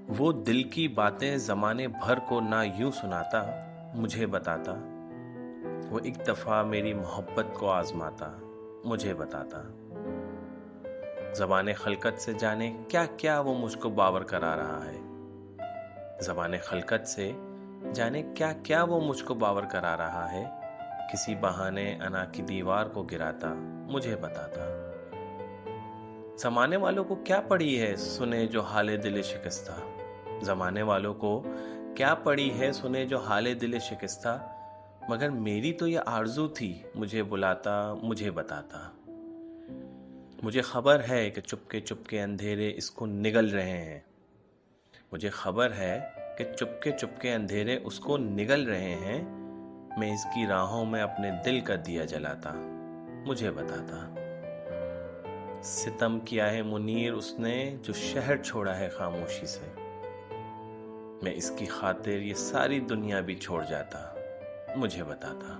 वो दिल की बातें ज़माने भर को ना यूं सुनाता, मुझे बताता। वो एक दफ़ा मेरी मोहब्बत को आज़माता, मुझे बताता। ज़बाने खलकत से जाने क्या क्या वो मुझको बावर करा रहा है। ज़बाने खलकत से जाने क्या क्या वो मुझको बावर करा रहा है। किसी बहाने अना की दीवार को गिराता, मुझे बताता। ज़माने वालों को क्या पड़ी है सुने जो हाले दिले शिकस्ता। ज़माने वालों को क्या पड़ी है सुने जो हाले दिले शिकस्ता। मगर मेरी तो ये आरज़ू थी, मुझे बुलाता, मुझे बताता। मुझे खबर है कि चुपके चुपके अंधेरे इसको निगल रहे हैं। मुझे खबर है कि चुपके चुपके अंधेरे उसको निगल रहे हैं। मैं इसकी राहों में अपने दिल का दिया जलाता, मुझे बताता। सितम किया है मुनीर उसने जो शहर छोड़ा है खामोशी से। मैं इसकी खातिर ये सारी दुनिया भी छोड़ जाता, मुझे बताता।